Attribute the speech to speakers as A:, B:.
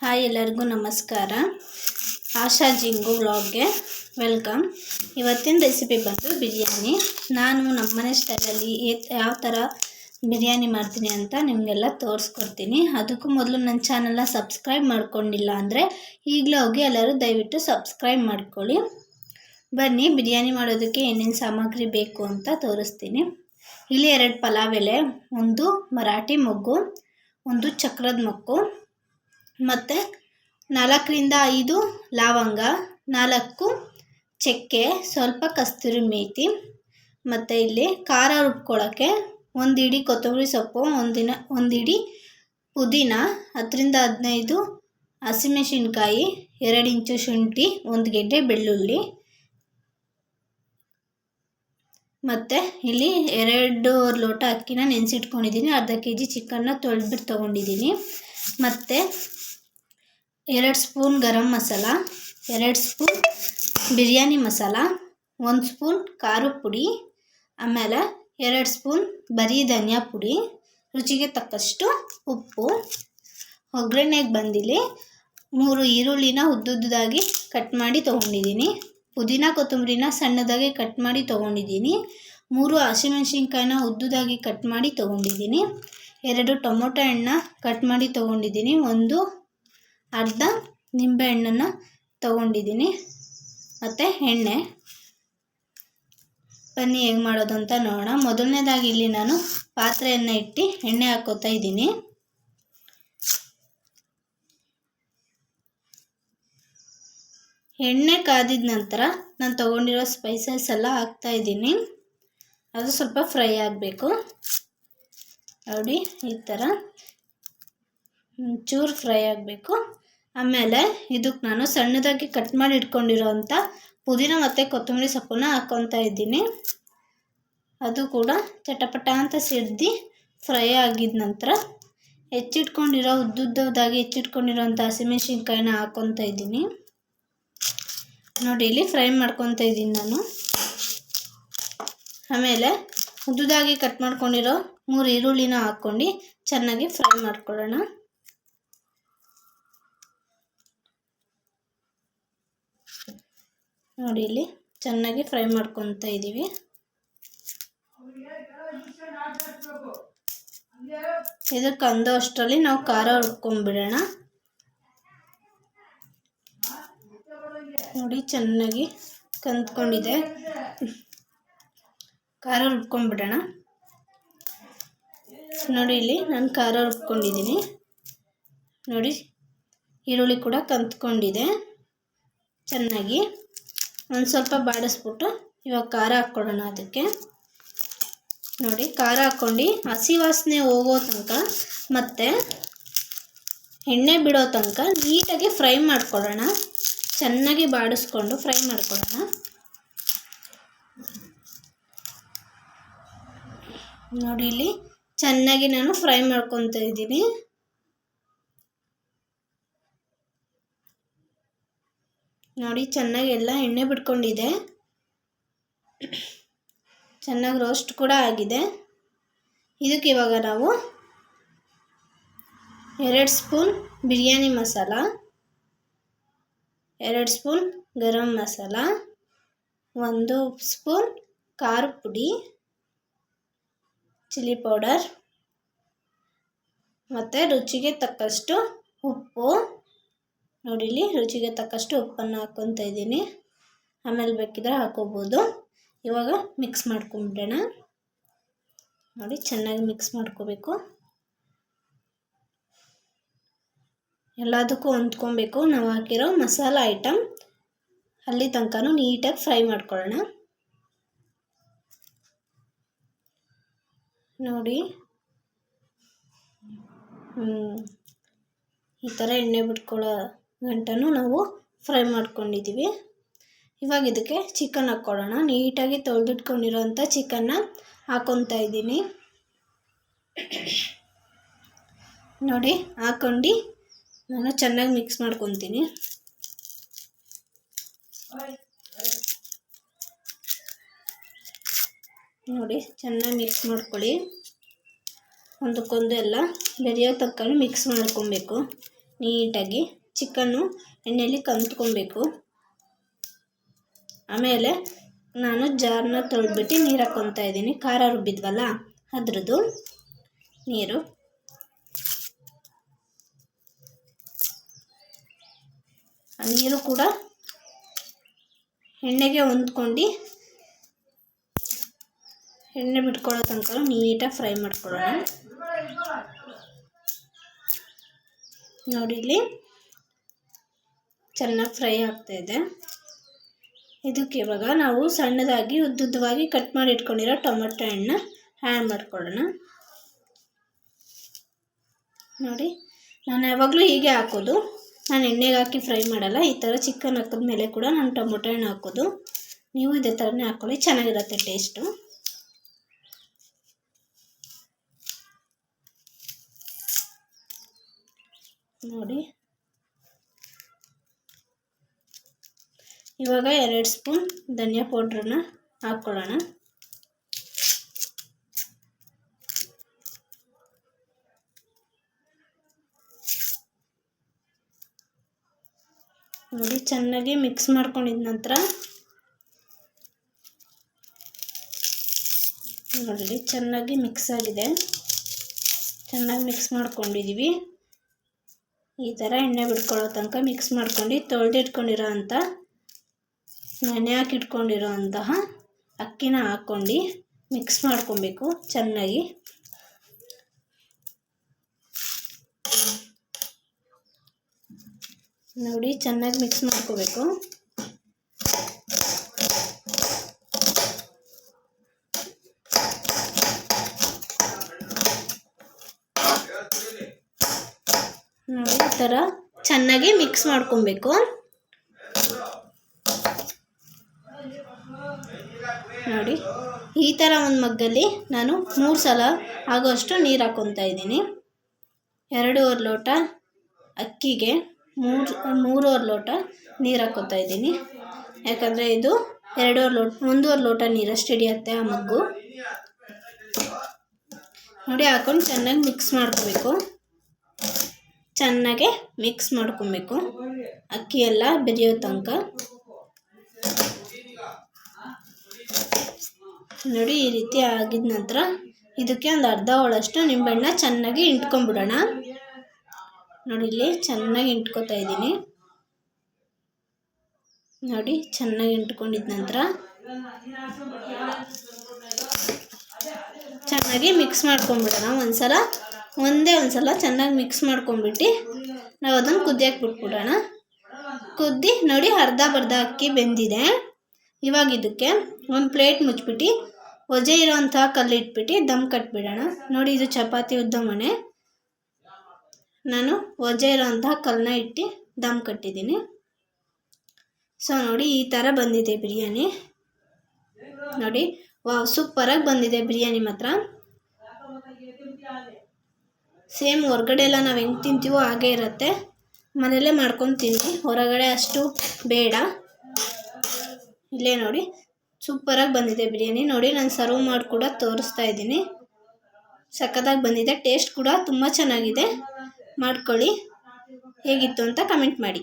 A: Hi ಎಲ್ಲರಿಗೂ ನಮಸ್ಕಾರ. ಆಶಾ ಜಿಂಗು ವ್ಲಾಗ್ಗೆ welcome. ಇವತ್ತಿನ ರೆಸಿಪಿ ಬಂದು ಬಿರಿಯಾನಿ. ನಾನು ನಮ್ಮನೆ ಸ್ಟೈಲಲ್ಲಿ ಯಾವ ಥರ ಬಿರಿಯಾನಿ ಮಾಡ್ತೀನಿ ಅಂತ ನಿಮಗೆಲ್ಲ ತೋರಿಸ್ಕೊಡ್ತೀನಿ. ಅದಕ್ಕೂ ಮೊದಲು ನನ್ನ ಚಾನಲ್ನ ಸಬ್ಸ್ಕ್ರೈಬ್ ಮಾಡ್ಕೊಂಡಿಲ್ಲ ಅಂದರೆ ಈಗಲೇ ಹೋಗಿ ಎಲ್ಲರೂ ದಯವಿಟ್ಟು ಸಬ್ಸ್ಕ್ರೈಬ್ ಮಾಡ್ಕೊಳ್ಳಿ. ಬನ್ನಿ ಬಿರಿಯಾನಿ ಮಾಡೋದಕ್ಕೆ ಏನೇನು ಸಾಮಗ್ರಿ ಬೇಕು ಅಂತ ತೋರಿಸ್ತೀನಿ. ಇಲ್ಲಿ 2 ಪಲಾವ್ ಎಲೆ, ಒಂದು ಮರಾಠಿ ಮೊಗ್ಗು, ಒಂದು ಚಕ್ರದ ಮೊಗ್ಗು ಮತ್ತು 4ರಿಂದ 5 ಲವಂಗ, 4 ಚಕ್ಕೆ, ಸ್ವಲ್ಪ ಕಸ್ತೂರಿ ಮೇಥಿ, ಮತ್ತು ಇಲ್ಲಿ ಖಾರ ರುಬ್ಕೊಳ್ಳೋಕ್ಕೆ 1 ಹಿಡಿ ಕೊತ್ತಂಬರಿ ಸೊಪ್ಪು, 1 ಹಿಡಿ ಪುದೀನ, 10ರಿಂದ 15 ಹಸಿಮೆಣಸಿನ್ಕಾಯಿ, 2 ಇಂಚು ಶುಂಠಿ, 1 ಗೆಡ್ಡೆ ಬೆಳ್ಳುಳ್ಳಿ, ಮತ್ತು ಇಲ್ಲಿ 2 ಲೋಟ ಅಕ್ಕಿನ ನೆನೆಸಿಟ್ಕೊಂಡಿದ್ದೀನಿ. ಅರ್ಧ kg ಚಿಕನ್ನ ತೊಳೆದ್ಬಿಟ್ಟು ತೊಗೊಂಡಿದ್ದೀನಿ. ಮತ್ತು 2 spoon garam masala, 2 spoon biryani masala, 1 spoon ಖಾರದ ಪುಡಿ, ಆಮೇಲೆ 2 ಸ್ಪೂನ್ ಬರೀ ಧನಿಯಾ ಪುಡಿ, ರುಚಿಗೆ ತಕ್ಕಷ್ಟು ಉಪ್ಪು. ಒಗ್ಗರಣೆಗೆ ಬಂದಿಲ್ಲಿ 3 ಈರುಳ್ಳಿನ ಉದ್ದುದ್ದಾಗಿ ಕಟ್ ಮಾಡಿ ತೊಗೊಂಡಿದ್ದೀನಿ. ಪುದೀನ ಕೊತ್ತಂಬರಿನ ಸಣ್ಣದಾಗಿ ಕಟ್ ಮಾಡಿ ತೊಗೊಂಡಿದ್ದೀನಿ. 3 ಹಸಿಮೆಣಸಿನ್ಕಾಯಿನ ಉದ್ದುದಾಗಿ ಕಟ್ ಮಾಡಿ ತೊಗೊಂಡಿದ್ದೀನಿ. 2 ಟೊಮೊಟೊ ಹಣ್ಣನ್ನ ಕಟ್ ಮಾಡಿ ತೊಗೊಂಡಿದ್ದೀನಿ. 1 ಅರ್ಧ ನಿಂಬೆ ಹಣ್ಣನ್ನು ತೊಗೊಂಡಿದ್ದೀನಿ. ಮತ್ತು ಎಣ್ಣೆ. ಬನ್ನಿ ಹೇಗೆ ಮಾಡೋದು ಅಂತ ನೋಡೋಣ. ಮೊದಲನೇದಾಗಿ ಇಲ್ಲಿ ನಾನು ಪಾತ್ರೆಯನ್ನು ಇಟ್ಟು ಎಣ್ಣೆ ಹಾಕೋತಾ ಇದ್ದೀನಿ. ಎಣ್ಣೆ ಕಾದಿದ ನಂತರ ನಾನು ತೊಗೊಂಡಿರೋ ಸ್ಪೈಸಸ್ ಎಲ್ಲ ಹಾಕ್ತಾ ಇದ್ದೀನಿ. ಅದು ಸ್ವಲ್ಪ ಫ್ರೈ ಆಗಬೇಕು. ನೋಡಿ ಈ ಥರ ಚೂರು ಫ್ರೈ ಆಗಬೇಕು. ಆಮೇಲೆ ಇದಕ್ಕೆ ನಾನು ಸಣ್ಣದಾಗಿ ಕಟ್ ಮಾಡಿ ಇಟ್ಕೊಂಡಿರೋವಂಥ ಪುದೀನ ಮತ್ತು ಕೊತ್ತಂಬರಿ ಸೊಪ್ಪನ್ನ ಹಾಕ್ಕೊತಾ ಇದ್ದೀನಿ. ಅದು ಕೂಡ ಚಟಪಟ ಅಂತ ಸಿಡ್ದು ಫ್ರೈ ಆಗಿದ ನಂತರ ಉದ್ದುದ್ದಾಗಿ ಹೆಚ್ಚಿಟ್ಕೊಂಡಿರೋವಂಥ ಹಸಿಮೆಣಸಿನ್ಕಾಯಿನ ಹಾಕ್ಕೊತಾ ಇದ್ದೀನಿ. ನೋಡಿ ಇಲ್ಲಿ ಫ್ರೈ ಮಾಡ್ಕೊತಾ ಇದ್ದೀನಿ ನಾನು. ಆಮೇಲೆ ಉದ್ದುದಾಗಿ ಕಟ್ ಮಾಡ್ಕೊಂಡಿರೋ 3 ಈರುಳ್ಳಿನ ಹಾಕ್ಕೊಂಡು ಚೆನ್ನಾಗಿ ಫ್ರೈ ಮಾಡ್ಕೊಳ್ಳೋಣ. ನೋಡಿ ಇಲ್ಲಿ ಚೆನ್ನಾಗಿ ಫ್ರೈ ಮಾಡ್ಕೊತಾ ಇದ್ದೀವಿ. ಇದಕ್ಕೆ ಅಂದೋ ಅಷ್ಟರಲ್ಲಿ ನಾವು ಖಾರ ಹುರ್ಕೊಂಡ್ಬಿಡೋಣ. ನೋಡಿ ಚೆನ್ನಾಗಿ ಕಂದ್ಕೊಂಡಿದೆ. ಖಾರ ರುಬ್ಕೊಂಡ್ಬಿಡೋಣ. ನೋಡಿ ಇಲ್ಲಿ ನಾನು ಖಾರ ರುಬ್ಕೊಂಡಿದ್ದೀನಿ. ನೋಡಿ ಈರುಳ್ಳಿ ಕೂಡ ಕಂದ್ಕೊಂಡಿದೆ ಚೆನ್ನಾಗಿ. ಒಂದು ಸ್ವಲ್ಪ ಬಾಡಿಸ್ಬಿಟ್ಟು ಇವಾಗ ಖಾರ ಹಾಕ್ಕೊಳ್ಳೋಣ ಅದಕ್ಕೆ. ನೋಡಿ ಖಾರ ಹಾಕ್ಕೊಂಡು ಹಸಿ ವಾಸನೆ ಹೋಗೋ ತನಕ ಮತ್ತು ಎಣ್ಣೆ ಬಿಡೋ ತನಕ ನೀಟಾಗಿ ಫ್ರೈ ಮಾಡ್ಕೊಳ್ಳೋಣ. ಚೆನ್ನಾಗಿ ಬಾಡಿಸ್ಕೊಂಡು ಫ್ರೈ ಮಾಡ್ಕೊಳ್ಳೋಣ. ನೋಡಿ ಇಲ್ಲಿ ಚೆನ್ನಾಗಿ ನಾನು ಫ್ರೈ ಮಾಡ್ಕೊತಾ ಇದ್ದೀನಿ. ನೋಡಿ ಚೆನ್ನಾಗಿ ಎಲ್ಲ ಎಣ್ಣೆ ಬಿಟ್ಕೊಂಡಿದೆ. ಚೆನ್ನಾಗಿ ರೋಸ್ಟ್ ಕೂಡ ಆಗಿದೆ. ಇದಕ್ಕೆ ಇವಾಗ ನಾವು 2 spoon biryani masala, 2 spoon garam masala, 1 spoon ಖಾರದ ಪುಡಿ, ಚಿಲ್ಲಿ ಪೌಡರ್ ಮತ್ತು ರುಚಿಗೆ ತಕ್ಕಷ್ಟು ಉಪ್ಪು. ನೋಡಿ ಇಲ್ಲಿ ರುಚಿಗೆ ತಕ್ಕಷ್ಟು ಉಪ್ಪನ್ನು ಹಾಕ್ಕೊತಾ ಇದ್ದೀನಿ. ಆಮೇಲೆ ಬೇಕಿದ್ರೆ ಹಾಕೋಬೋದು. ಇವಾಗ ಮಿಕ್ಸ್ ಮಾಡ್ಕೊಂಬಿಡೋಣ. ನೋಡಿ ಚೆನ್ನಾಗಿ ಮಿಕ್ಸ್ ಮಾಡ್ಕೋಬೇಕು. ಎಲ್ಲದಕ್ಕೂ ಹೊಂದ್ಕೊಬೇಕು. ನಾವು ಹಾಕಿರೋ ಮಸಾಲ ಐಟಮ್ ಅಲ್ಲಿ ತನಕ ನೀಟಾಗಿ ಫ್ರೈ ಮಾಡ್ಕೊಳ್ಳೋಣ. ನೋಡಿ ಈ ಥರ ಎಣ್ಣೆ ಬಿಟ್ಕೊಳ್ಳೋ ಗಂಟನೂ ನಾವು ಫ್ರೈ ಮಾಡ್ಕೊಂಡಿದ್ದೀವಿ. ಇವಾಗ ಇದಕ್ಕೆ ಚಿಕನ್ ಹಾಕ್ಕೊಳ್ಳೋಣ. ನೀಟಾಗಿ ತೊಳೆದಿಟ್ಕೊಂಡಿರೋಂಥ ಚಿಕನ್ನ ಹಾಕ್ಕೊತಾ ಇದ್ದೀನಿ. ನೋಡಿ ಹಾಕ್ಕೊಂಡು ನಾನು ಚೆನ್ನಾಗಿ ಮಿಕ್ಸ್ ಮಾಡ್ಕೊತೀನಿ. ನೋಡಿ ಚೆನ್ನಾಗಿ ಮಿಕ್ಸ್ ಮಾಡ್ಕೊಳ್ಳಿ. ಒಂದಕ್ಕೊಂದು ಎಲ್ಲ ಬೆರೆಯೋ ತಕ್ಕ ಮಿಕ್ಸ್ ಮಾಡ್ಕೊಬೇಕು. ನೀಟಾಗಿ ಚಿಕನ್ನು ಎಣ್ಣೆಯಲ್ಲಿ ಕಲ್ತ್ಕೊಬೇಕು. ಆಮೇಲೆ ನಾನು ಜಾರನ್ನ ತೊಳೆದ್ಬಿಟ್ಟು ನೀರು ಹಾಕ್ಕೊತಾ ಇದ್ದೀನಿ. ಖಾರ ರುಬ್ಬಿದ್ವಲ್ಲ ಅದ್ರದ್ದು ನೀರು. ಆ ನೀರು ಕೂಡ ಎಣ್ಣೆಗೆ ಹೊಂದ್ಕೊಂಡು ಎಣ್ಣೆ ಬಿಟ್ಕೊಳ್ಳೋ ತನಕ ನೀಟಾಗಿ ಫ್ರೈ ಮಾಡ್ಕೊಳ್ಳೋಣ. ನೋಡಿ ಇಲ್ಲಿ ಚೆನ್ನಾಗಿ ಫ್ರೈ ಆಗ್ತಾಯಿದೆ. ಇದಕ್ಕೆ ಇವಾಗ ನಾವು ಸಣ್ಣದಾಗಿ ಉದ್ದುದ್ದವಾಗಿ ಕಟ್ ಮಾಡಿ ಇಟ್ಕೊಂಡಿರೋ ಟೊಮೆಟೊ ಹಣ್ಣನ್ನ ಆ್ಯಡ್ ಮಾಡ್ಕೊಳ್ಳೋಣ. ನೋಡಿ ನಾನು ಯಾವಾಗಲೂ ಹೀಗೆ ಹಾಕೋದು, ನಾನು ಎಣ್ಣೆಗೆ ಹಾಕಿ ಫ್ರೈ ಮಾಡಲ್ಲ. ಈ ಥರ ಚಿಕನ್ ಹಾಕಿದ್ಮೇಲೆ ಕೂಡ ನಾನು ಟೊಮೆಟೊ ಹಣ್ಣು ಹಾಕೋದು. ನೀವು ಇದೇ ಥರನೇ ಹಾಕ್ಕೊಳ್ಳಿ, ಚೆನ್ನಾಗಿರುತ್ತೆ ಟೇಸ್ಟು. ನೋಡಿ ಇವಾಗ 2 ಸ್ಪೂನ್ ಧನಿಯಾ ಪೌಡ್ರನ್ನ ಹಾಕ್ಕೊಳ್ಳೋಣ. ನೋಡಿ ಚೆನ್ನಾಗಿ ಮಿಕ್ಸ್ ಮಾಡ್ಕೊಂಡಿದ ನಂತರ ನೋಡಿ ಚೆನ್ನಾಗಿ ಮಿಕ್ಸ್ ಆಗಿದೆ. ಚೆನ್ನಾಗಿ ಮಿಕ್ಸ್ ಮಾಡ್ಕೊಂಡಿದ್ದೀವಿ. ಈ ಥರ ಎಣ್ಣೆ ಬಿಟ್ಕೊಳ್ಳೋ ತನಕ ಮಿಕ್ಸ್ ಮಾಡ್ಕೊಂಡು ತೊಳೆದಿಟ್ಕೊಂಡಿರೋ ಅಂಥ ನೆನೆ ಹಾಕಿಟ್ಕೊಂಡಿರೋ ಅಂತಹ ಅಕ್ಕಿನ ಹಾಕ್ಕೊಂಡು ಮಿಕ್ಸ್ ಮಾಡ್ಕೊಬೇಕು ಚೆನ್ನಾಗಿ. ನೋಡಿ ಚೆನ್ನಾಗಿ ಮಿಕ್ಸ್ ಮಾಡ್ಕೋಬೇಕು. ನೋಡಿ ಈ ಥರ ಚೆನ್ನಾಗಿ ಮಿಕ್ಸ್ ಮಾಡ್ಕೊಬೇಕು. ನೋಡಿ ಈ ಥರ ಒಂದು ಮಗ್ಗಲ್ಲಿ ನಾನು 3 ಸಲ ಆಗೋಷ್ಟು ನೀರು ಹಾಕ್ಕೊತಾ ಇದ್ದೀನಿ. 2.5 ಲೋಟ ಅಕ್ಕಿಗೆ 3.5 ಲೋಟ ನೀರು ಹಾಕ್ಕೊತಾ ಇದ್ದೀನಿ. ಯಾಕಂದರೆ ಇದು 1.5 ಲೋಟ ನೀರಷ್ಟು ಹಿಡಿಯುತ್ತೆ ಆ ಮಗ್ಗು. ನೋಡಿ ಹಾಕ್ಕೊಂಡು ಚೆನ್ನಾಗಿ ಮಿಕ್ಸ್ ಮಾಡ್ಕೋಬೇಕು. ಚೆನ್ನಾಗೆ ಮಿಕ್ಸ್ ಮಾಡ್ಕೊಬೇಕು ಅಕ್ಕಿ ಎಲ್ಲ ಬೆರೆಯೋ ತನಕ. ನೋಡಿ ಈ ರೀತಿ ಆಗಿದ ನಂತರ ಇದಕ್ಕೆ ಒಂದು ಅರ್ಧ ಹೋಳಷ್ಟು ನಿಂಬೆಹಣ್ಣ ಚೆನ್ನಾಗಿ ಇಂಟ್ಕೊಂಡ್ಬಿಡೋಣ. ನೋಡಿ ಇಲ್ಲಿ ಚೆನ್ನಾಗಿ ಇಂಟ್ಕೊತಾ ಇದ್ದೀನಿ. ನೋಡಿ ಚೆನ್ನಾಗಿ ಇಂಟ್ಕೊಂಡಿದ ನಂತರ ಚೆನ್ನಾಗಿ ಮಿಕ್ಸ್ ಮಾಡ್ಕೊಂಡ್ಬಿಡೋಣ. ಒಂದೇ ಸಲ ಚೆನ್ನಾಗಿ ಮಿಕ್ಸ್ ಮಾಡ್ಕೊಂಡ್ಬಿಟ್ಟು ನಾವು ಅದನ್ನು ಕುದಿಯಕ್ಕೆ ಬಿಟ್ಬಿಡೋಣ. ಕುದ್ದಿ ನೋಡಿ ಅರ್ಧ ಅಕ್ಕಿ ಬೆಂದಿದೆ. ಇವಾಗ ಇದಕ್ಕೆ ಒಂದು ಪ್ಲೇಟ್ ಮುಚ್ಚಿಬಿಟ್ಟು ಒಜೆ ಇರೋವಂಥ ಕಲ್ಲು ಇಟ್ಬಿಟ್ಟು ದಮ್ ಕಟ್ಬಿಡೋಣ. ನೋಡಿ ಇದು ಚಪಾತಿ ಉದ್ದ ಮನೆ, ನಾನು ಒಜೆ ಇರೋವಂತಹ ಕಲ್ಲನ್ನ ಇಟ್ಟು ದಮ್ ಕಟ್ಟಿದ್ದೀನಿ. ಸೊ ನೋಡಿ ಈ ಥರ ಬಂದಿದೆ ಬಿರಿಯಾನಿ. ನೋಡಿ ವಾವ್, ಸೂಪರಾಗಿ ಬಂದಿದೆ ಬಿರಿಯಾನಿ ಮಾತ್ರ. ಸೇಮ್ ಹೊರಗಡೆ ಎಲ್ಲ ನಾವು ಹೆಂಗೆ ತಿಂತೀವೋ ಹಾಗೇ ಇರುತ್ತೆ. ಮನೆಯಲ್ಲೇ ಮಾಡ್ಕೊಂಡು ತಿನ್ನಿ, ಹೊರಗಡೆ ಅಷ್ಟು ಬೇಡ. ಇಲ್ಲೇ ನೋಡಿ ಸೂಪರಾಗಿ ಬಂದಿದೆ ಬಿರಿಯಾನಿ. ನೋಡಿ ನಾನು ಸರ್ವ್ ಮಾಡಿ ಕೂಡ ತೋರಿಸ್ತಾ ಇದ್ದೀನಿ. ಸಖತ್ತಾಗಿ ಬಂದಿದೆ. ಟೇಸ್ಟ್ ಕೂಡ ತುಂಬ ಚೆನ್ನಾಗಿದೆ. ಮಾಡ್ಕೊಳ್ಳಿ. ಹೇಗಿತ್ತು ಅಂತ ಕಮೆಂಟ್ ಮಾಡಿ.